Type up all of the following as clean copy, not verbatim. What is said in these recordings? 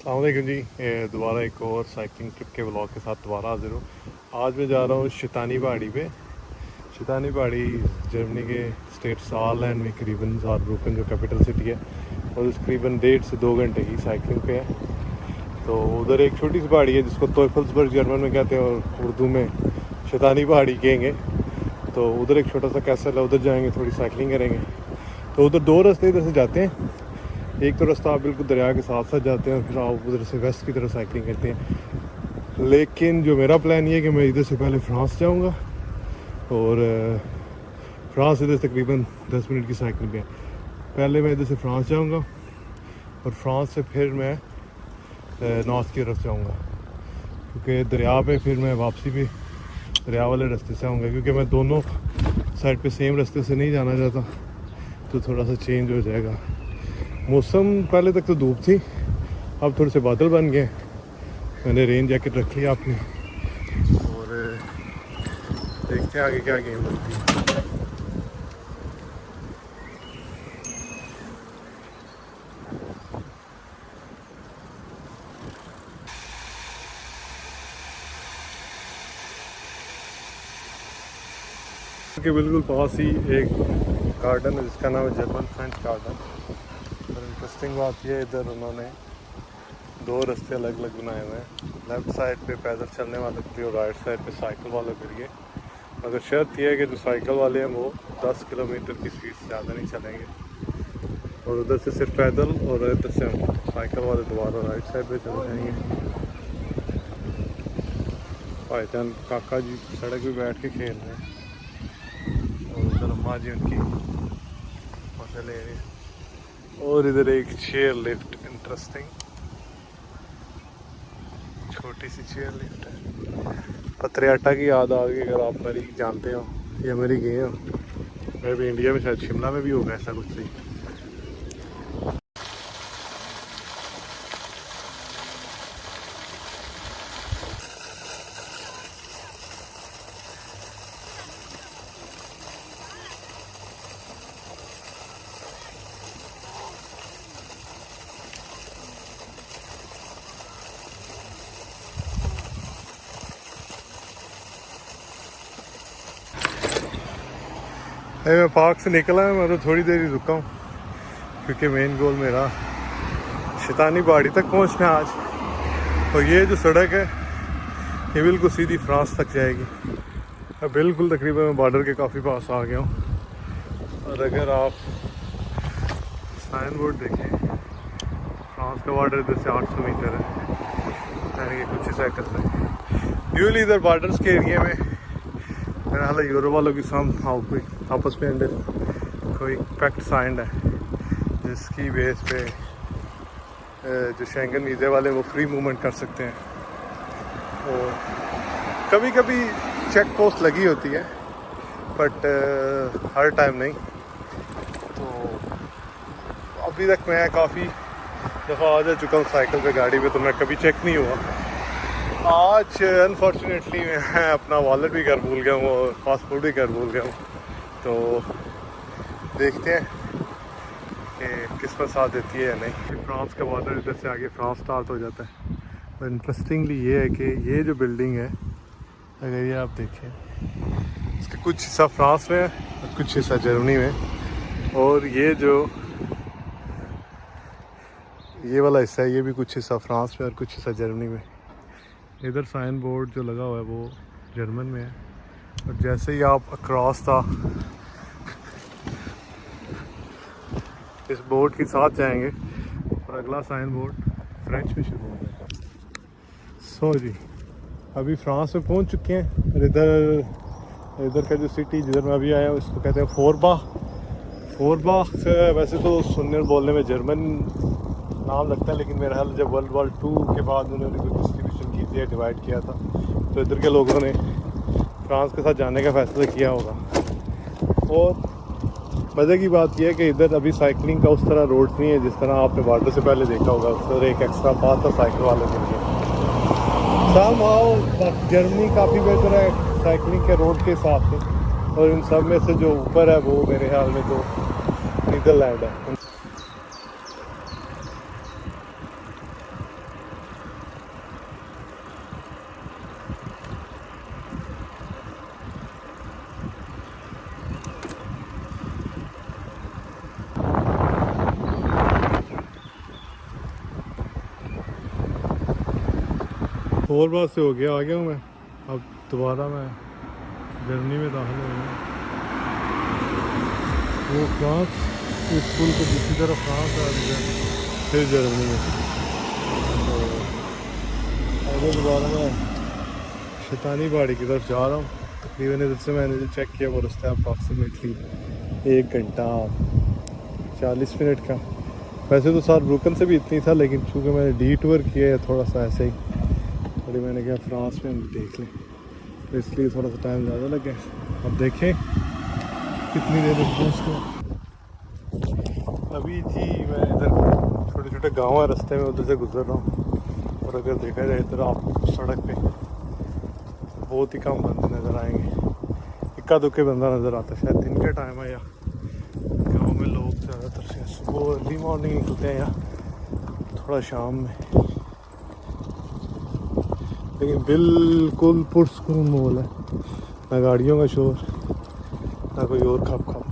अस्सलाम वालेकुम जी। दोबारा एक और साइकिलिंग ट्रिप के व्लॉग के साथ दोबारा हाजिर हूँ। आज मैं जा रहा हूँ शैतानी पहाड़ी पे। शैतानी पहाड़ी जर्मनी के स्टेट सारलैंड में करीबन सारब्रुकन जो कैपिटल सिटी है और तकरीबन 1.5 से 2 घंटे की साइकिलिंग पे है। तो उधर एक छोटी सी पहाड़ी है जिसको तोइफल्सबर्ग जर्मन में कहते हैं और उर्दू में शैतानी पहाड़ी कहेंगे। तो उधर एक छोटा सा कैसल है, उधर जाएंगे, थोड़ी साइकिलिंग करेंगे। तो उधर दो रास्ते इधर से जाते हैं। एक तो रास्ता आप बिल्कुल दरिया के साथ साथ जाते हैं और फिर आप उधर से वेस्ट की तरफ साइकिलिंग करते हैं। लेकिन जो मेरा प्लान ये है कि मैं इधर से पहले फ्रांस जाऊंगा और फ्रांस इधर तकरीबन 10 मिनट की साइकिल पे है। पहले मैं इधर से फ्रांस जाऊंगा और फ्रांस से फिर मैं नॉर्थ की तरफ जाऊंगा, क्योंकि दरिया पे फिर मैं वापसी भी दरिया वाले रास्ते से आऊँगा, क्योंकि मैं दोनों साइड पे सेम रास्ते से नहीं जाना चाहता। तो थोड़ा सा चेंज हो जाएगा। मौसम पहले तक तो धूप थी, अब थोड़े से बादल बन गए। मैंने रेन जैकेट रख लिया अपनी और देखते हैं आगे क्या गेम बनती है। के बिल्कुल पास ही एक गार्डन है जिसका नाम है जर्मन फ्रेंच गार्डन। और इंटरेस्टिंग बात यह है, इधर उन्होंने दो रास्ते अलग अलग बनाए हुए हैं। लेफ्ट साइड पे पैदल चलने वाले के लिए और राइट साइड पे साइकिल वालों के लिए। मगर शर्त यह है कि जो साइकिल वाले हैं वो 10 किलोमीटर की स्पीड से ज़्यादा नहीं चलेंगे। और उधर से सिर्फ पैदल और इधर से हम साइकिल वाले दोबारा राइट साइड पे चले जाएंगे। भाईजान काका जी सड़क पे बैठ के खेल रहे हैं और उधर अम्मा जी उनकी मजे ले रही है। और इधर एक चेयर लिफ्ट, इंटरेस्टिंग छोटी सी चेयर लिफ्ट है। पत्रियाटा की याद आ गई, अगर आप मेरी जानते हो या मेरी गए हो। मैं भी इंडिया में शायद शिमला में भी होगा ऐसा कुछ सही। मैं पार्क से निकला है, मैं तो थोड़ी देर ही रुका हूँ क्योंकि मेन गोल मेरा शैतानी पहाड़ी तक पहुँचना है आज। और ये जो सड़क है ये बिल्कुल सीधी फ्रांस तक जाएगी। मैं बिल्कुल तकरीबन मैं बॉर्डर के काफ़ी पास आ गया हूँ। और अगर आप साइन बोर्ड देखें, फ्रांस का बॉर्डर इधर से 800 मीटर है, यानी कि कुछ ही साइकिल है। यूजली इधर बॉर्डर्स के एरिया में मेरा हाल यूरोप वालों की कोई आपस में अंदर कोई पैक्ट साइंड है जिसकी बेस पे जो शेंगन वीज़े वाले वो फ्री मूवमेंट कर सकते हैं। और कभी कभी चेक पोस्ट लगी होती है बट हर टाइम नहीं। तो अभी तक मैं काफ़ी दफ़ा आ जा चुका हूँ साइकिल पे, गाड़ी पे, तो मैं कभी चेक नहीं हुआ। आज अनफॉर्चुनेटली मैं अपना वॉलेट भी घर भूल गया हूँ और पासपोर्ट भी घर भूल गया हूँ। तो देखते हैं कि किस्मत साथ देती है या नहीं। फ्रांस का बॉर्डर इधर से आगे फ्रांस स्टार्ट हो जाता है। और इंटरेस्टिंगली ये है कि ये जो बिल्डिंग है, अगर ये आप देखें, इसका कुछ हिस्सा फ्रांस में है और कुछ हिस्सा जर्मनी में। और ये वाला हिस्सा है, ये भी कुछ हिस्सा फ्रांस में और कुछ हिस्सा जर्मनी में। इधर साइन बोर्ड जो लगा हुआ है वो जर्मन में है। और जैसे ही आप अक्रॉस था इस बोर्ड के साथ जाएंगे और अगला साइन बोर्ड फ्रेंच में शुरू हो जाएगा। सो जी अभी फ्रांस में पहुंच चुके हैं। और इधर का जो सिटी जिधर मैं अभी आया हूँ इसको कहते हैं फोरबाख। वैसे तो सुनने और बोलने में जर्मन नाम लगता है, लेकिन मेरा ख्याल जब वर्ल्ड वॉर 2 के बाद उन्होंने कोई डिस्ट्रीब्यूशन की थी, डिवाइड किया था, तो इधर के लोगों ने फ्रांस के साथ जाने का फैसला किया होगा। और मज़े की बात यह है कि इधर अभी साइकिलिंग का उस तरह रोड नहीं है जिस तरह आपने बॉर्डर से पहले देखा होगा। उस तरह एक एक्स्ट्रा पाथ था साइकिल वालों के लिए। जर्मनी काफ़ी बेहतर है साइकिलिंग के रोड के हिसाब से। और इन सब में से जो ऊपर है वो मेरे ख्याल में तो नीदरलैंड है। फोर बार से हो गया, आ गया हूँ मैं। अब दोबारा मैं जर्मनी में दाखिल हो गया। वो फ्रांस, इस पुल को दूसरी तरफ फ्रांस आ गया, फिर जर्मनी में। तो आगे दोबारा मैं शैतानी पहाड़ी की तरफ जा रहा हूँ। तकरीबन इधर से मैंने जो चेक किया वो रास्ता है अप्रॉक्सीमेटली 1 घंटा 40 मिनट का। वैसे तो सारब्रुकन से भी इतनी था, लेकिन चूँकि मैंने डी टूर किया है थोड़ा सा ऐसे ही, थोड़ी मैंने कहा फ्रांस में हम देख लें, तो इसलिए थोड़ा सा टाइम ज़्यादा लग गया। अब देखें कितनी देर में पहुँचते हैं। अभी थी मैं इधर छोटे छोटे गाँव है रास्ते में, उधर से गुजर रहा हूँ। और अगर देखा जाए इधर आप सड़क पे बहुत ही कम बंदे नज़र आएंगे, इक्का दुक्के बंदा नज़र आता है। शायद दिन का टाइम है या गाँव में लोग ज़्यादातर से सुबह अर्ली मॉर्निंग निकलते हैं या थोड़ा शाम में। लेकिन बिल्कुल पुरस्कून माहौल है, ना गाड़ियों का शोर ना कोई और खप खप।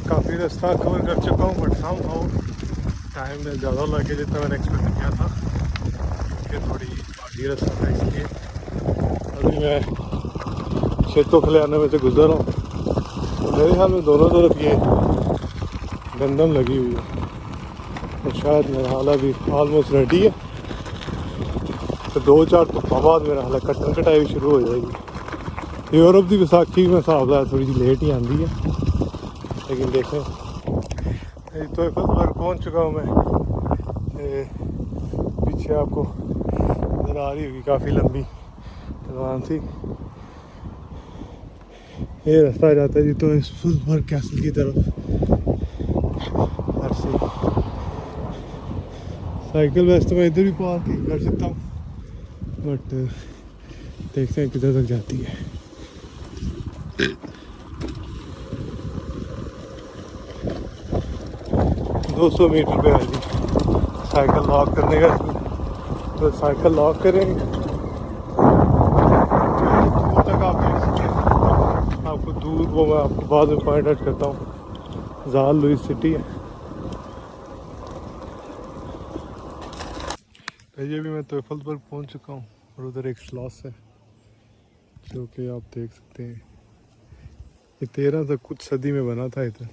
काफ़ी रास्ता कवर कर चुका हूँ, बट सम हाउ टाइम में ज़्यादा लगे जितना मैंने एक्सपेक्ट किया था, क्योंकि थोड़ी पहाड़ी रास्ता था। इसलिए अभी मैं खेतों खलियाने में से गुजर रहा हूँ, तो मेरे ख्याल में दोनों तरफ ये गंदम लगी हुई है, और शायद मेरा हाल अभी ऑलमोस्ट रेडी है। तो 2-4 धुप्पा बाद मेरा हाल कटन कटाई भी शुरू हो जाएगी। यूरोप की विसाखी में हिसाब है थोड़ी सी लेट ही आती है, लेकिन देखें। तो पर पहुंच चुका हूँ मैं। पीछे आपको नज़र आ रही होगी काफ़ी लंबी ढलान थी। ये रास्ता जाता है जी तो सुल्फर कैसल की तरफ। ऐसे साइकिल वैसे तो मैं इधर भी पार्क कर सकता हूँ, बट देखते हैं किधर तक जाती है। 200 मीटर पे है जी साइकिल लॉक करने का। तो साइकिल लॉक करेंगे दूर तक आप देख सकते हैं। आपको दूर वो मैं आपको बाद में पॉइंट आउट करता हूँ। ज़ाल लुइस सिटी है ये भी। मैं तोफलबर्ग पहुँच चुका हूँ, और उधर एक स्लॉस है जो कि आप देख सकते हैं। ये 13 तक कुछ सदी में बना था इधर,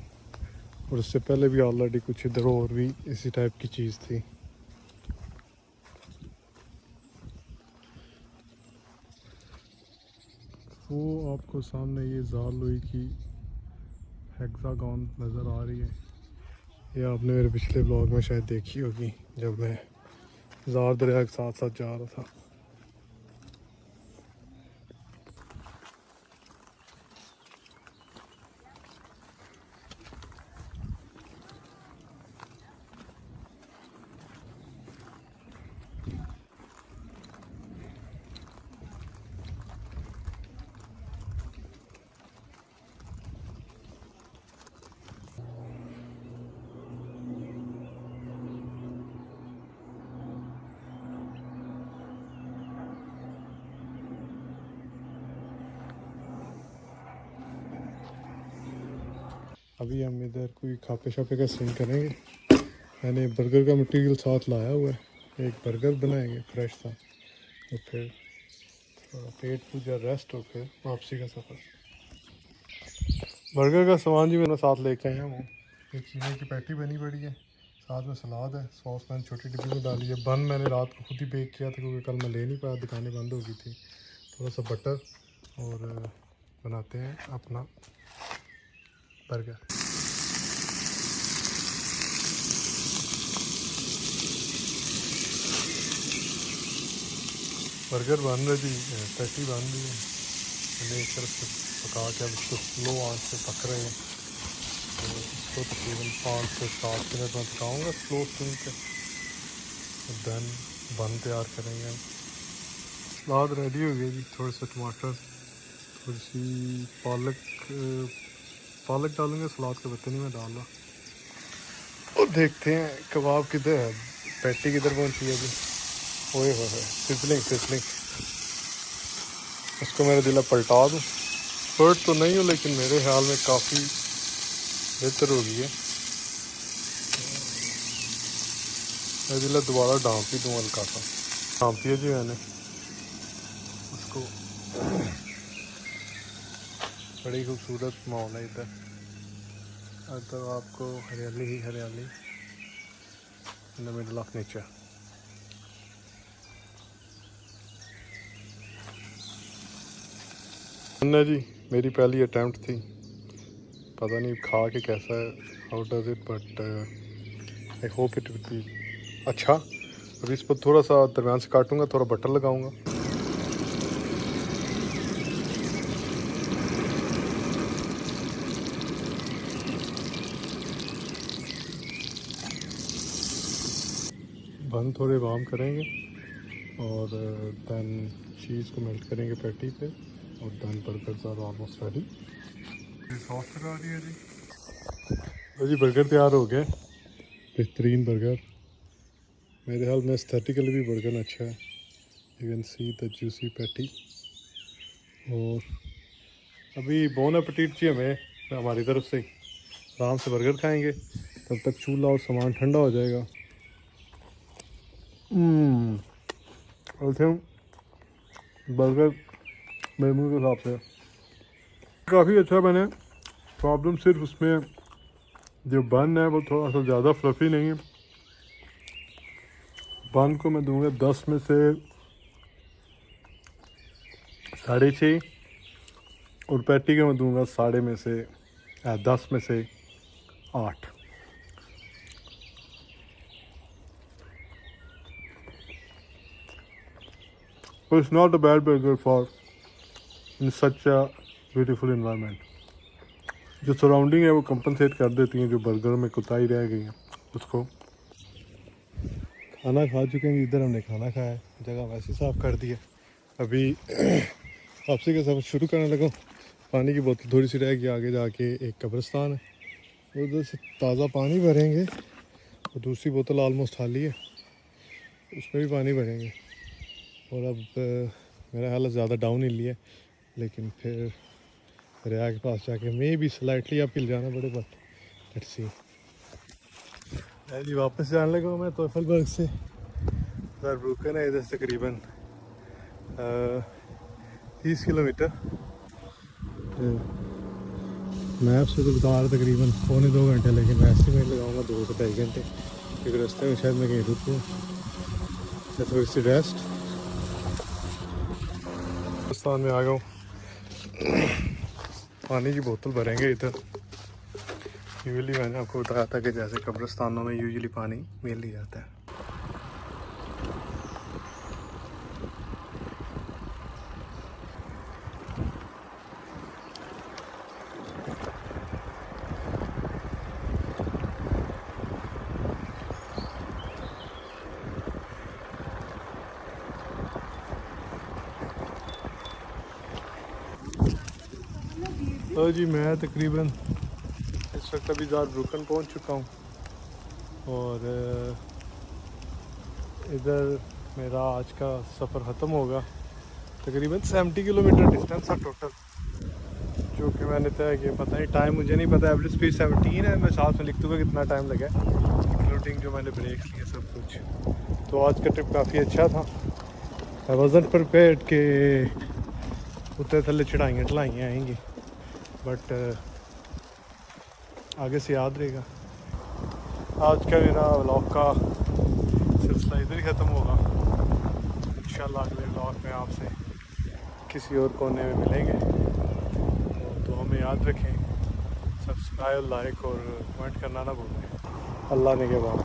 और उससे पहले भी ऑलरेडी कुछ इधर और भी इसी टाइप की चीज़ थी। वो आपको सामने ये ज़ाल लुई की हेक्सागॉन नज़र आ रही है। ये आपने मेरे पिछले ब्लॉग में शायद देखी होगी, जब मैं ज़ार दरिया के साथ साथ जा रहा था। अभी हम इधर कोई खापे शापे का सीन करेंगे। मैंने बर्गर का मटेरियल साथ लाया हुआ है, एक बर्गर बनाएंगे फ्रेश सा, और फिर थोड़ा पेट पूजा रेस्ट, और फिर वापसी का सफ़र। बर्गर का सामान जी मैंने साथ लेके आया हूँ। एक कीमे की पैटी बनी पड़ी है, साथ में सलाद है, सॉस मैंने छोटी डिब्बी में डाली है। बन मैंने रात को खुद ही बेक किया था क्योंकि कल मैं ले नहीं पाया, दुकानें बंद हो गई थी। थोड़ा सा बटर, और बनाते हैं अपना बर्गर। बर्गर बन रही थी, पैटी बन रही है। मैंने एक तरफ से पका के अब इसको स्लो आंच पे पक रहे हैं, तो इसको तकरीबन 5 से 7 मिनट में पकाऊँगा स्लो स्टीम पे। देन बन तैयार करेंगे हम। सलाद रेडी हो गया जी। थोड़े से टमाटर, थोड़ी सी पालक डालूंगा, सलाद के पत्ते नहीं मैं डाल रहा। और देखते हैं कबाब किधर है, पैटी किधर पहुंची है अभी। ओए हो सिजलिंग सिजलिंग। इसको मेरा दिला पलटा दूँ। एक्सपर्ट तो नहीं हूँ लेकिन मेरे ख्याल में काफ़ी बेहतर हो गई है। मैं दिला दोबारा डांप ही दूँ हल्का सा। डांप दिया जी मैंने उसको। बड़ी खूबसूरत माहौल है इधर। तो आपको हरियाली ही हरियाली in the middle of nature. ना जी मेरी पहली अटैम्प्ट थी, पता नहीं खा के कैसा है, how does it, but I hope it will be अच्छा। अभी इस पर थोड़ा सा दरम्यान से काटूंगा, थोड़ा बटर लगाऊंगा। बन थोड़े वार्म करेंगे और दैन चीज़ को मेल्ट करेंगे पैटी पे, और then burger are almost ready. Sauce लगा रही है जी। तो जी बर्गर तैयार हो गया, बेहतरीन बर्गर। मेरे ख्याल में एस्थेटिकली भी बर्गर अच्छा है। You can see the juicy patty. और अभी बोन एपेटिट जी हमें हमारी तरफ से। आराम से बर्गर खाएंगे, तब तक चूल्हा और सामान ठंडा हो जाएगा। बर्गर मेरे मुँह के हिसाब से काफ़ी अच्छा बने। प्रॉब्लम सिर्फ उसमें जो बन है वो थोड़ा सा ज़्यादा फ्लफ़ी नहीं है। बन को मैं दूंगा 10 में से 6.5, और पैटी को मैं दूंगा 10.5 में से 8। So it's not a bad burger for in such a beautiful environment. जो सराउंडिंग है वो कंपनसेट कर देती हैं जो बर्गर में कुताई रह गई है उसको। खाना खा चुके हैं, इधर हमने खाना खाया है, जगह वैसे साफ़ कर दी है। अभी वापसी का सफ़र शुरू करने लगा। पानी की बोतल थोड़ी सी रह गई, आगे जाके एक कब्रिस्तान है, उधर से ताज़ा पानी भरेंगे, और दूसरी बोतल ऑलमोस्ट खाली है, उसमें भी पानी भरेंगे। और अब मेरा हाल ज़्यादा डाउन हिल है, लेकिन फिर दरिया के पास जाके मे भी स्लाइटली अप हिल जाना पड़े, बट लेट्स सी। जी वापस जाने लगा मैं तोफलबर्ग से। ज़ारब्रुकन है इधर से तकरीबन 30 किलोमीटर। मैप से तो बता रहा तकरीबन 1.25 घंटे, लेकिन मैं एस्टिमेट लगाऊंगा 2 से 2.5 घंटे, क्योंकि रास्ते में शायद मैं कहीं रुकूँ या थोड़ी सी रेस्ट। पाकिस्तान में आ गया हूँ। पानी की बोतल भरेंगे इधर। यूजुअली मैंने आपको बताया था कि जैसे कब्रिस्तानों में यूजुअली पानी मिल ही जाता है। तो जी मैं तकरीबन इस वक्त अभी ज़ारब्रुकन पहुंच चुका हूं, और इधर मेरा आज का सफ़र ख़त्म होगा। तकरीबन 70 किलोमीटर डिस्टेंस है टोटल, जो कि मैंने तय किया। पता नहीं टाइम मुझे नहीं पता, एवरेज स्पीड 17 है। मैं साथ में लिख दूँगा कितना टाइम लगा, इंक्लूडिंग जो मैंने ब्रेक्स लिए सब कुछ। तो आज का ट्रिप काफ़ी अच्छा था। आई वाज़न्ट प्रिपेयर्ड के उत्ते थल्ले चढ़ाइयाँ ढलाइयाँ आएंगी, बट आगे से याद रहेगा। आज का मेरा व्लॉग का सिलसिला इधर ही ख़त्म होगा। इंशाल्लाह अगले व्लॉग में आपसे किसी और कोने में मिलेंगे। तो हमें याद रखें, सब्सक्राइब, लाइक और कमेंट करना ना भूलें। अल्लाह ने के बाद।